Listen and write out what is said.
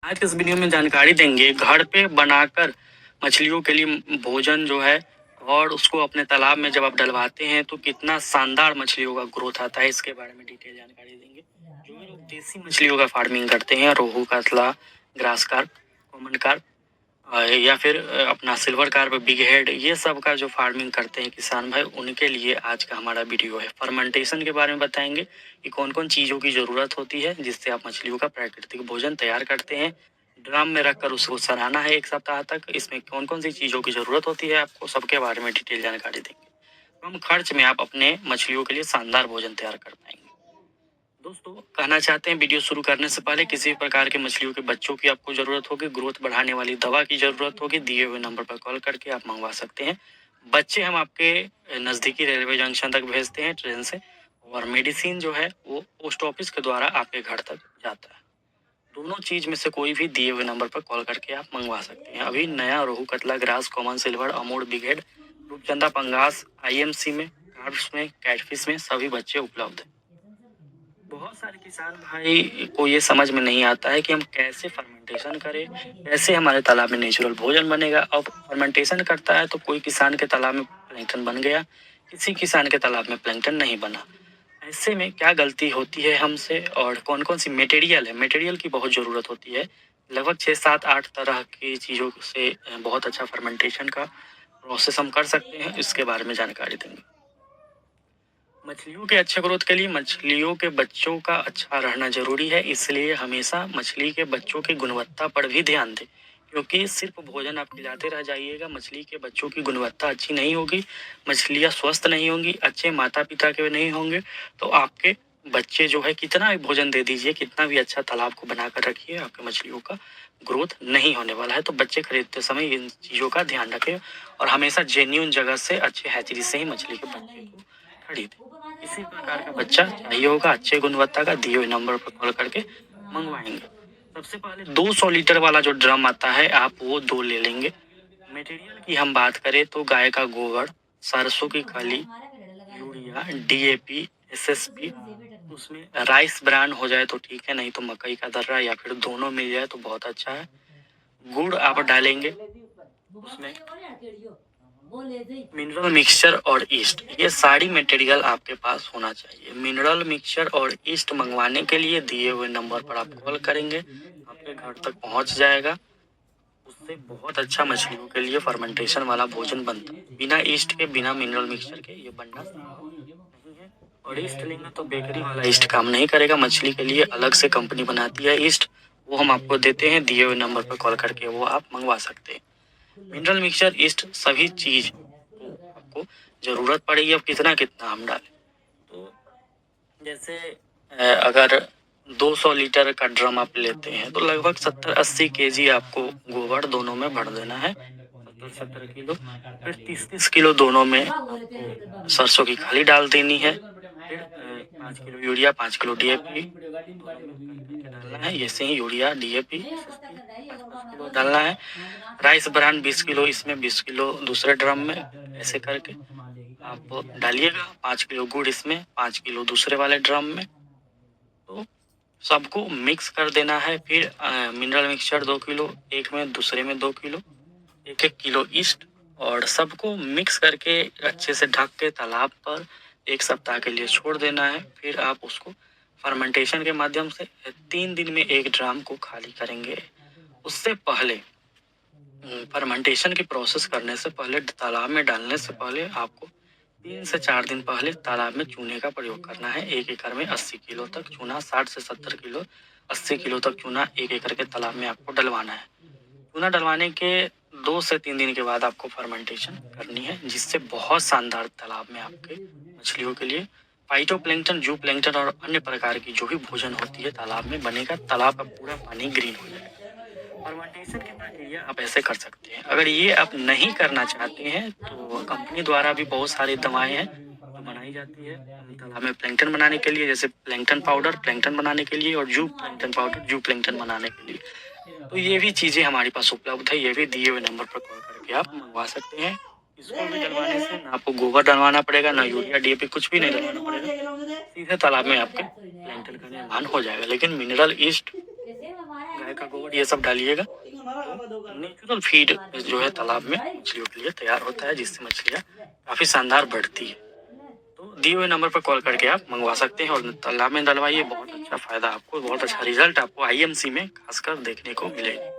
आज के इस वीडियो में जानकारी देंगे घर पे बनाकर मछलियों के लिए भोजन जो है और उसको अपने तालाब में जब आप डलवाते हैं तो कितना शानदार मछलियों का ग्रोथ आता है। इसके बारे में डिटेल जानकारी देंगे। जो भी लोग देसी मछलियों का फार्मिंग करते हैं, रोहू, कतला, ग्रास कार्प, कॉमन कार्प या फिर अपना सिल्वर कार्प, बिग हेड, ये सब का जो फार्मिंग करते हैं किसान भाई, उनके लिए आज का हमारा वीडियो है। फर्मेंटेशन के बारे में बताएंगे कि कौन कौन चीज़ों की ज़रूरत होती है जिससे आप मछलियों का प्राकृतिक भोजन तैयार करते हैं। ड्रम में रखकर उसको सराहना है 1 सप्ताह तक। इसमें कौन कौन सी चीज़ों की ज़रूरत होती है, आपको सबके बारे में डिटेल जानकारी देंगे। कम खर्च में आप अपने मछलियों के लिए शानदार भोजन तैयार कर पाएंगे। दोस्तों, कहना चाहते हैं वीडियो शुरू करने से पहले किसी भी प्रकार के मछलियों के बच्चों की आपको जरूरत होगी, ग्रोथ बढ़ाने वाली दवा की जरूरत होगी, दिए हुए नंबर पर कॉल करके आप मंगवा सकते हैं। बच्चे हम आपके नज़दीकी रेलवे जंक्शन तक भेजते हैं ट्रेन से, और मेडिसिन जो है वो पोस्ट ऑफिस के द्वारा आपके घर तक जाता है। दोनों चीज में से कोई भी दिए हुए नंबर पर कॉल करके आप मंगवा सकते हैं। अभी नया रोहू, कतला, grass, common, silver, अमूर, brigade, रूपचंदा, पंगास IMC में, कार्प्स में, कैटफिश में सभी बच्चे उपलब्ध हैं। बहुत सारे किसान भाई को ये समझ में नहीं आता है कि हम कैसे फर्मेंटेशन करें, कैसे हमारे तालाब में नेचुरल भोजन बनेगा। अब फर्मेंटेशन करता है तो कोई किसान के तालाब में प्लैंक्टन बन गया, किसी किसान के तालाब में प्लैंक्टन नहीं बना। ऐसे में क्या गलती होती है हमसे, और कौन कौन सी मटेरियल है, मटेरियल की बहुत ज़रूरत होती है। लगभग 6, 7, 8 तरह की चीज़ों से बहुत अच्छा फर्मेंटेशन का प्रोसेस हम कर सकते हैं। इसके बारे में जानकारी देंगे। मछलियों के अच्छे ग्रोथ के लिए मछलियों के बच्चों का अच्छा रहना जरूरी है, इसलिए हमेशा मछली के बच्चों की गुणवत्ता पर भी ध्यान दें। क्योंकि सिर्फ भोजन आप खिलाते रह जाइएगा, मछली के बच्चों की गुणवत्ता अच्छी नहीं होगी, मछलियाँ स्वस्थ नहीं होंगी, अच्छे माता पिता के नहीं होंगे, तो आपके बच्चे जो है, कितना भी भोजन दे दीजिए, कितना भी अच्छा तालाब को बनाकर रखिए, आपके मछलियों का ग्रोथ नहीं होने वाला है। तो बच्चे खरीदते समय इन चीज़ों का ध्यान रखें और हमेशा जेन्यून जगह से, अच्छे हैचरी से ही मछली के बच्चे को खरीदें। किसी प्रकार का बच्चा चाहिए होगा, अच्छे गुणवत्ता का, दिए हुए नंबर पर कॉल करके मंगवाएंगे। सबसे पहले 200 लीटर वाला जो ड्रम आता है, आप वो 2 ले लेंगे। मटेरियल की हम बात करें तो गाय का गोबर, सरसों की खली, यूरिया, डीएपी, एसएसपी, उसमें राइस ब्रांड हो जाए तो ठीक है, नहीं तो मकई का दर्रा या फिर दोनों मिल जाए तो बहुत अच्छा है। गुड़ आप डालेंगे उसमें, मिनरल मिक्सचर और ईस्ट, ये सारी मटेरियल आपके पास होना चाहिए। मिनरल मिक्सचर और ईस्ट मंगवाने के लिए दिए हुए नंबर पर आप कॉल करेंगे, आपके घर तक पहुंच जाएगा। उससे बहुत अच्छा मछलियों के लिए फर्मेंटेशन वाला भोजन बनता है। बिना ईस्ट के, बिना मिनरल मिक्सचर के ये बनना संभव नहीं है। और ईस्ट लेंगे तो बेकरी वाला ईस्ट काम नहीं करेगा, मछली के लिए अलग से कंपनी बनाती है ईस्ट, वो हम आपको देते हैं। दिए हुए नंबर पर कॉल करके वो आप मंगवा सकते हैं। मिनरल मिक्सचर, ईस्ट, सभी चीज को आपको जरूरत पड़ेगी। अब कितना कितना हम डालें, तो जैसे अगर 200 लीटर का ड्रम आप लेते हैं तो लगभग 70-80 केजी आपको गोबर दोनों में भर देना है, 70-70 किलो। फिर 30-30 किलो दोनों में आपको सरसों की खाली डाल देनी है। फिर 5 किलो यूरिया, 5 किलो डीएपी डालना है। ऐसे ही यूरिया, डीएपी, 5 किलो डालना है। राइस ब्रांड 20 किलो इसमें, 20 किलो दूसरे ड्रम में, ऐसे करके आप डालिएगा। 5 किलो गुड़ इसमें, 5 किलो दूसरे वाले ड्रम में। तो सबको मिक्स कर देना है। फिर मिनरल मिक्सचर 2 किलो एक में, दूसरे में 2 किलो, 1-1 किलो ईस्ट, और सबको मिक्स करके अच्छे से ढक के तालाब पर 1 सप्ताह के लिए छोड़ देना है। फिर आप उसको फर्मेंटेशन के माध्यम से 3 दिन में 1 ड्राम को खाली करेंगे। उससे पहले फर्मेंटेशन की प्रोसेस करने से पहले, तालाब में डालने से पहले आपको 3 से 4 दिन पहले तालाब में चूने का प्रयोग करना है। 1 एकड़ में 80 किलो तक चूना, 60 से 70 किलो, 80 किलो तक चूना 1 एकड़ के तालाब में आपको डलवाना है। चूना डलवाने के 2 से 3 दिन के बाद आपको फर्मेंटेशन करनी है, जिससे बहुत शानदार तालाब में आपके मछलियों के लिए फाइटोप्लैंक्टन, जू प्लैंक्टन और अन्य प्रकार की जो भी भोजन होती है तालाब में बनेगा। तालाब का पूरा पानी ग्रीन हो जाएगा। फर्मेंटेशन की प्रक्रिया आप ऐसे कर सकते हैं। अगर ये आप नहीं करना चाहते हैं तो कंपनी द्वारा भी बहुत सारी दवाएं हैं जो बनाई जाती है तालाब में प्लैंक्टन बनाने के लिए, जैसे प्लैंक्टन पाउडर प्लैंक्टन बनाने के लिए, और जू प्लैंक्टन पाउडर जू प्लैंक्टन बनाने के लिए। तो ये भी चीज़ें हमारे पास उपलब्ध है। ये भी दिए हुए नंबर पर कॉल करके आप मंगवा सकते हैं। इसको भी डलवाने से ना आपको गोबर डलवाना पड़ेगा, ना यूरिया, डीएपी, कुछ भी नहीं डलवाना पड़ेगा। सीधे तालाब में आपके प्लैंक्टन का निर्माण हो जाएगा। लेकिन मिनरल ईस्ट गाय का गोबर ये सब डालिएगा तो नेचुरल फीड जो है तालाब में मछलियों के लिए तैयार होता है, जिससे मछलियाँ काफ़ी शानदार बढ़ती है। तो दिए हुए नंबर पर कॉल करके आप मंगवा सकते हैं और तालाब में डलवाइए। बहुत अच्छा फ़ायदा आपको, बहुत अच्छा रिजल्ट आपको आईएमसी में खासकर देखने को मिलेगा।